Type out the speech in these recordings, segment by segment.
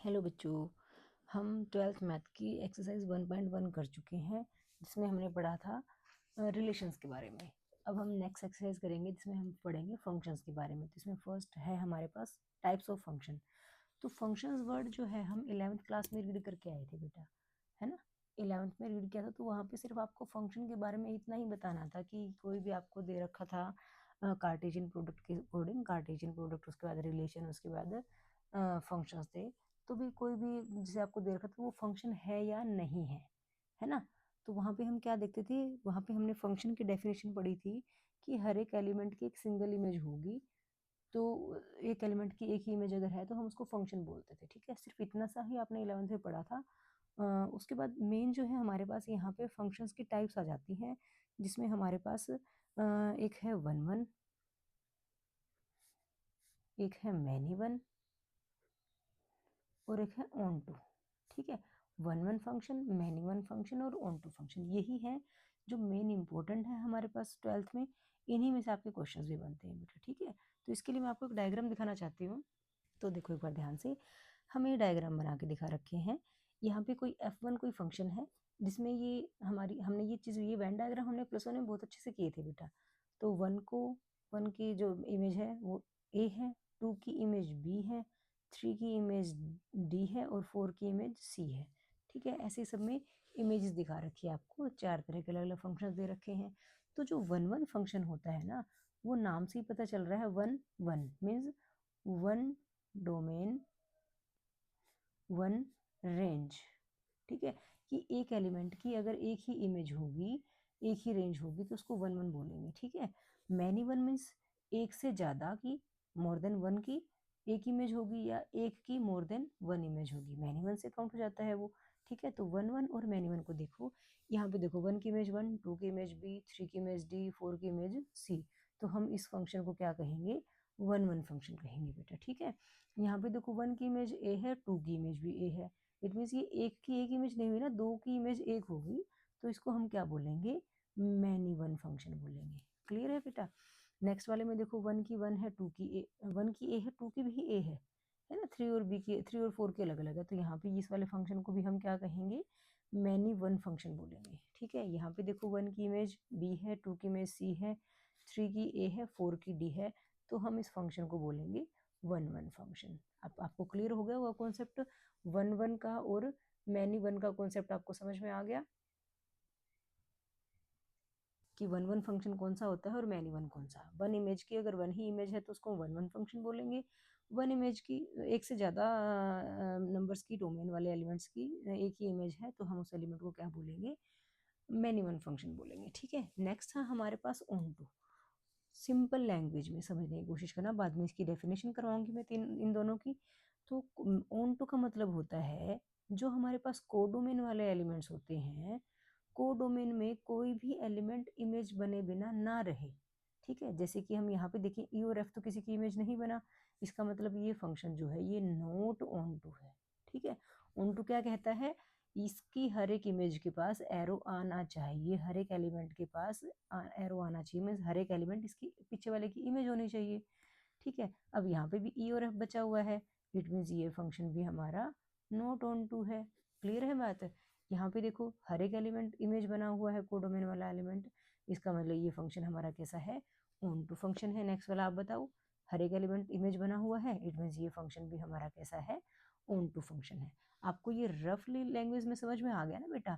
Hello बच्चों। हम twelfth math की एक्सरसाइज 1.1 कर चुके हैं, जिसमें हमने पढ़ा था रिलेशंस के बारे में। अब हम नेक्स्ट एक्सरसाइज करेंगे जिसमें हम पढ़ेंगे फंक्शंस के बारे में। तो इसमें फर्स्ट है हमारे पास टाइप्स ऑफ फंक्शन। तो फंक्शंस वर्ड जो है हम 11th क्लास में रीड करके आए थे बेटा, है ना। 11th में रीड किया था, तो वहाँ पे सिर्फ आपको फंक्शन के बारे में इतना ही बताना था कि कोई भी आपको दे रखा था कार्टेशियन प्रोडक्ट के अकॉर्डिंग, कार्टेशियन प्रोडक्ट, उसके बाद रिलेशन, उसके बाद फंक्शंस थे। तो भी कोई भी जैसे आपको दे रखा था वो फंक्शन है या नहीं है ना। तो वहाँ पे हम क्या देखते थे, वहाँ पे हमने फंक्शन की डेफिनेशन पढ़ी थी कि हर एक एलिमेंट की एक सिंगल इमेज होगी। तो एक एलिमेंट की एक ही इमेज अगर है तो हम उसको फंक्शन बोलते थे। ठीक है, सिर्फ इतना सा ही आपने 11th में पढ़ा था। उसके बाद मेन जो है हमारे पास यहाँ पे फंक्शंस की टाइप्स आ जाती हैं, जिसमें हमारे पास एक है वन वन, एक है मैनी वन और एक है ऑन टू। ठीक है, one one function, many one function और ऑन टू फंक्शन, यही है जो मेन इंपॉर्टेंट है हमारे पास ट्वेल्थ में। इन्हीं में से आपके क्वेश्चंस भी बनते हैं बेटा। ठीक है, तो इसके लिए मैं आपको एक डायग्राम दिखाना चाहती हूँ। तो देखो एक बार ध्यान से, हमें ये डायग्राम बना के दिखा रखे हैं। यहाँ पे कोई F1 कोई फंक्शन है, जिसमें ये हमारी हमने ये चीज़, ये वेन डायग्राम हमने प्लस वन में बहुत अच्छे से किए थे बेटा। तो वन की जो इमेज है वो ए है, टू की इमेज बी है, थ्री की इमेज डी है और फोर की इमेज सी है। ठीक है, ऐसे सब में इमेजेस दिखा रखी है आपको, चार तरह के अलग अलग फंक्शन दे रखे हैं। तो जो वन वन फंक्शन होता है ना, वो नाम से ही पता चल रहा है, one one means one domain, one range. ठीक है, कि एक एलिमेंट की अगर एक ही इमेज होगी, एक ही रेंज होगी, तो उसको वन वन बोलेंगे। ठीक है, मैनी वन मीन्स एक से ज्यादा की, मोर देन वन की एक इमेज होगी, या एक की मोर देन वन इमेज होगी, मैनी वन से काउंट हो जाता है वो। ठीक है, तो वन वन और मैनी वन को देखो, यहाँ पे देखो, वन की इमेज वन, टू की इमेज बी, थ्री की इमेज डी, फोर की इमेज सी। तो हम इस फंक्शन को क्या कहेंगे, वन वन फंक्शन कहेंगे बेटा। ठीक है, यहाँ पे देखो, वन की इमेज ए है, टू की इमेज भी ए है। इट मीन्स ये एक की एक इमेज नहीं हुई ना, दो की इमेज एक होगी। तो इसको हम क्या बोलेंगे, मैनी वन फंक्शन बोलेंगे। क्लियर है बेटा। नेक्स्ट वाले में देखो, वन की वन है, टू की ए, वन की ए है, टू की भी ए है ना। थ्री और बी की, थ्री और फोर की अलग अलग है, तो यहाँ पे इस वाले फंक्शन को भी हम क्या कहेंगे, मैनी वन फंक्शन बोलेंगे। ठीक है, यहाँ पे देखो, वन की इमेज बी है, टू की इमेज सी है, थ्री की ए है, फोर की डी है, तो हम इस फंक्शन को बोलेंगे वन वन फंक्शन। अब आपको क्लियर हो गया हुआ कॉन्सेप्ट वन वन का, और मैनी वन का कॉन्सेप्ट आपको समझ में आ गया कि वन वन फंक्शन कौन सा होता है और मैनी वन कौन सा। वन इमेज की अगर वन ही इमेज है तो उसको वन वन फंक्शन बोलेंगे। वन इमेज की एक से ज़्यादा नंबर्स की, डोमेन वाले एलिमेंट्स की एक ही इमेज है, तो हम उस एलिमेंट को क्या बोलेंगे, मैनी वन फंक्शन बोलेंगे। ठीक है, नेक्स्ट है हमारे पास ऑन टू। सिंपल लैंग्वेज में समझने की कोशिश करना, बाद में इसकी डेफिनेशन करवाऊंगी मैं इन दोनों की। तो ऑन टू का मतलब होता है, जो हमारे पास कोडोमेन वाले एलिमेंट्स होते हैं, कोडोमेन में कोई भी एलिमेंट इमेज बने बिना ना रहे। ठीक है, जैसे कि हम यहाँ पे देखें, ई और एफ तो किसी की इमेज नहीं बना, इसका मतलब ये फंक्शन जो है ये नॉट ऑन टू है। ठीक है, ऑन टू क्या कहता है, इसकी हर एक इमेज के पास एरो आना चाहिए, हर एक एलिमेंट के पास एरो आना चाहिए, मीन्स हर एक एलिमेंट इसकी पीछे वाले की इमेज होनी चाहिए। ठीक है, अब यहाँ पे भी ई और एफ बचा हुआ है, इट मीन्स ये फंक्शन भी हमारा नॉट ऑन टू है। क्लियर है बात। यहाँ पे देखो, हर एक एलिमेंट इमेज बना हुआ है, कोडोमेन वाला एलिमेंट, इसका मतलब ये फंक्शन हमारा कैसा है, ऑन टू फंक्शन है। नेक्स्ट वाला आप बताओ, हर एक एलिमेंट इमेज बना हुआ है, इट मीन्स ये फंक्शन भी हमारा कैसा है, ऑन टू फंक्शन है। आपको ये रफली लैंग्वेज में समझ में आ गया ना बेटा।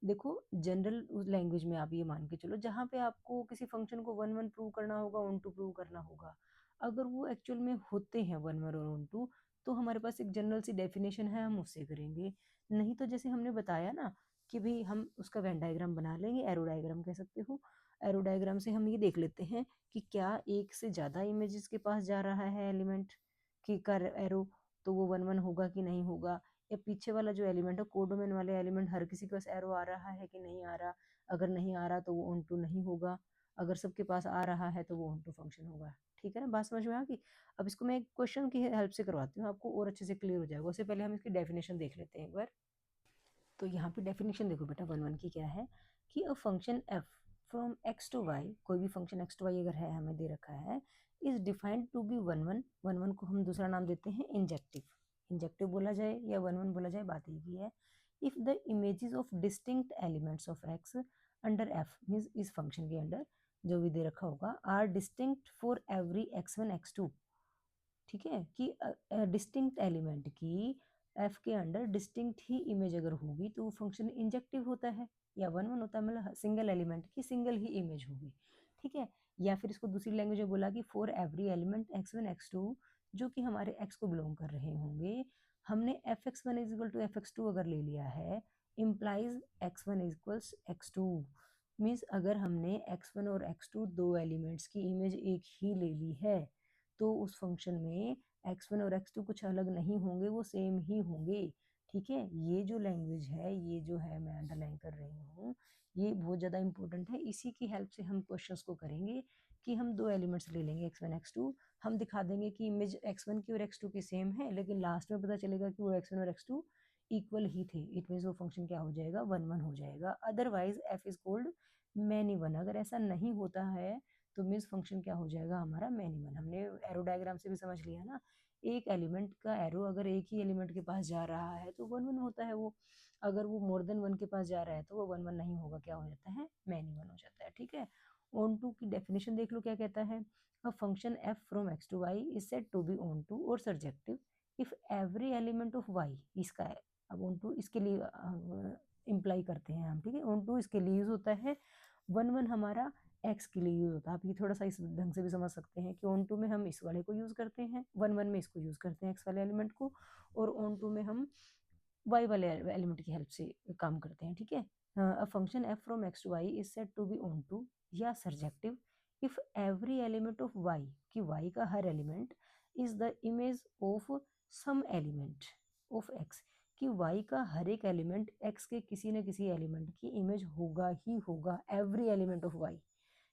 देखो, जनरल लैंग्वेज में आप ये मान के चलो, जहाँ पे आपको किसी फंक्शन को वन वन प्रूव करना होगा, ऑन टू प्रूव करना होगा, अगर वो एक्चुअल में होते हैं वन वन और ऑन टू, तो हमारे पास एक जनरल सी डेफिनेशन है, हम उससे करेंगे। नहीं तो जैसे हमने बताया ना कि भाई हम उसका वेन डायग्राम बना लेंगे, एरो डायग्राम कह सकते हो। एरो डायग्राम से हम ये देख लेते हैं कि क्या एक से ज्यादा इमेजेस के पास जा रहा है एलिमेंट की कर एरो, तो वो वन वन होगा कि नहीं होगा, या पीछे वाला जो एलिमेंट है, कोडोमेन वाले एलिमेंट, हर किसी के पास एरो आ रहा है कि नहीं आ रहा। अगर नहीं आ रहा तो वो ऑन टू नहीं होगा, अगर सबके पास आ रहा है तो वो ऑन टू फंक्शन होगा। ठीक है ना, बात समझ में आ गई। अब इसको मैं एक क्वेश्चन की हेल्प से करवाती हूँ, आपको और अच्छे से क्लियर हो जाएगा। उससे पहले हम इसकी डेफिनेशन देख लेते हैं एक बार। तो यहाँ पे डेफिनेशन देखो बेटा, वन वन की क्या है, कि a function F from x to Y, कोई भी फंक्शन एक्स टू वाई अगर है, हमें दे रखा है, is defined to be one one. One one को हम दूसरा नाम देते हैं इंजेक्टिव, इंजेक्टिव बोला जाए या 1 1 बोला जाए, बात एक ही है। If the images of distinct elements of x under F, means इस फंक्शन के अंडर जो भी दे रखा होगा, are distinct for every x1 x2, ठीक है, कि डिस्टिंक्ट एलिमेंट की एफ के अंडर डिस्टिंक्ट ही इमेज अगर होगी तो वो फंक्शन इंजेक्टिव होता है, या 1 1 होता है, मतलब सिंगल एलिमेंट की सिंगल ही इमेज होगी, ठीक है। या फिर इसको दूसरी लैंग्वेज में बोला कि for every element x1 x2 जो कि हमारे x को बिलोंग कर रहे होंगे, हमने fx1 is equal to fx2 अगर ले लिया है, implies x1 equals x2, means अगर हमने x1 और x2 दो एलिमेंट्स की इमेज एक ही ले ली है तो उस फंक्शन में x1 और x2 कुछ अलग नहीं होंगे, वो सेम ही होंगे, ठीक है। ये जो लैंग्वेज है, ये जो है मैं अंडरलाइन कर रही हूँ, ये बहुत ज़्यादा इंपॉर्टेंट है। इसी की हेल्प से हम क्वेश्चंस को करेंगे कि हम दो एलिमेंट्स ले लेंगे x1 x2, हम दिखा देंगे कि इमेज x1 की और x2 की सेम है, लेकिन लास्ट में पता चलेगा कि वो x1 और x2 इक्वल ही थे, इट मीन्स वो फंक्शन क्या हो जाएगा, 1 1 हो जाएगा। Otherwise F is cold many one, अगर ऐसा नहीं होता है तो मीन्स फंक्शन क्या हो जाएगा हमारा, मैनी वन। हमने एरो डायग्राम से भी समझ लिया ना, एक एलिमेंट का एरो अगर एक ही एलिमेंट के पास जा रहा है तो 1 1 होता है वो, अगर वो मोर देन 1 के पास जा रहा है तो वो 1 1 नहीं होगा, क्या हो जाता है, मैनी वन हो जाता है, ठीक है। ऑन टू की डेफिनेशन देख लो क्या कहता है, a function F from x to y is said to be onto or surjective if every element of y, इसका है, अब ऑन टू इसके लिए इम्प्लाई करते हैं हम, ठीक है। ऑन टू इसके लिए यूज होता है, 1 1 हमारा एक्स के लिए यूज होता है। आप ये थोड़ा सा इस ढंग से भी समझ सकते हैं कि ऑन टू में हम इस वाले को यूज करते हैं, 1 1 में इसको यूज करते हैं एक्स वाले एलिमेंट को, और ऑन टू में हम वाई वाले एलिमेंट की हेल्प से काम करते हैं, ठीक है। A function F from x to y is said to be onto या surjective if every element of y, कि वाई का हर element is the image of some element of x, कि y का हर एक एलिमेंट x के किसी न किसी एलिमेंट की इमेज होगा ही होगा, एवरी एलिमेंट ऑफ y,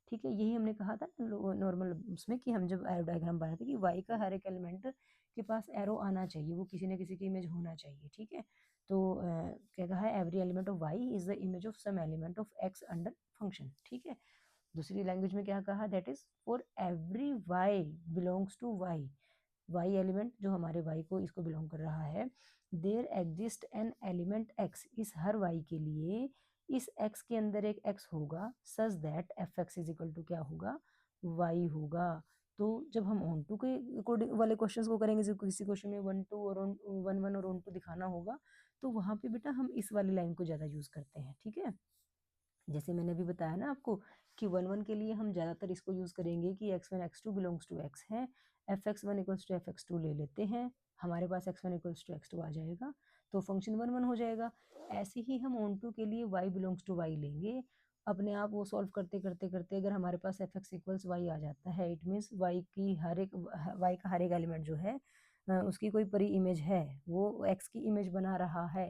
ठीक है। यही हमने कहा था नॉर्मल उसमें कि हम जब एरो डायग्राम बनाते थे कि y का हर एक एलिमेंट के पास एरो आना चाहिए, वो किसी न किसी की इमेज होना चाहिए, ठीक है। तो क्या कहा है, every element of y is the image of some element of x under function, ठीक है। दूसरी लैंग्वेज में क्या कहा, that is for every y belongs to y, y element जो हमारे y को इसको बिलोंग कर रहा है, there exist an element x, इस हर y के लिए इस x के अंदर एक x होगा, such that F X is equal to क्या होगा, y होगा। तो जब हम ऑन टू के अकॉर्डिंग वाले क्वेश्चंस को करेंगे, जब किसी क्वेश्चन में 1 2 और 1 1 और ऑन टू दिखाना होगा, तो वहां पे बेटा हम इस वाली लाइन को ज्यादा यूज करते हैं, ठीक है। जैसे मैंने अभी बताया ना आपको कि 1 1 के लिए हम ज़्यादातर इसको यूज़ करेंगे कि x1 x2 belongs to x है, fx1 इक्वल्स टू fx2 ले लेते हैं, हमारे पास x1 इक्वल्स टू x2 आ जाएगा, तो फंक्शन 1 1 हो जाएगा। ऐसे ही हम ऑन टू के लिए y बिलोंग्स टू y लेंगे, अपने आप वो सॉल्व करते करते करते अगर हमारे पास fx इक्वल्स y आ जाता है, इट मीन्स y की हर एक y का हर एक एलिमेंट जो है उसकी कोई परी इमेज है, वो x की इमेज बना रहा है,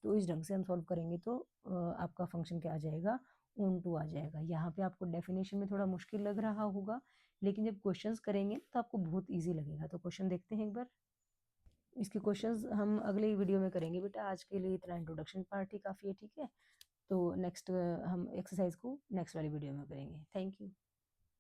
तो इस ढंग से हम सॉल्व करेंगे तो आपका फंक्शन क्या आ जाएगा, ऑन टू आ जाएगा। यहाँ पे आपको डेफिनेशन में थोड़ा मुश्किल लग रहा होगा, लेकिन जब क्वेश्चंस करेंगे तो आपको बहुत इजी लगेगा। तो क्वेश्चन देखते हैं एक बार, इसके क्वेश्चंस हम अगले वीडियो में करेंगे बेटा, आज के लिए इतना इंट्रोडक्शन पार्ट ही काफ़ी है, ठीक है। तो नेक्स्ट हम एक्सरसाइज को नेक्स्ट वाली वीडियो में करेंगे। Thank you.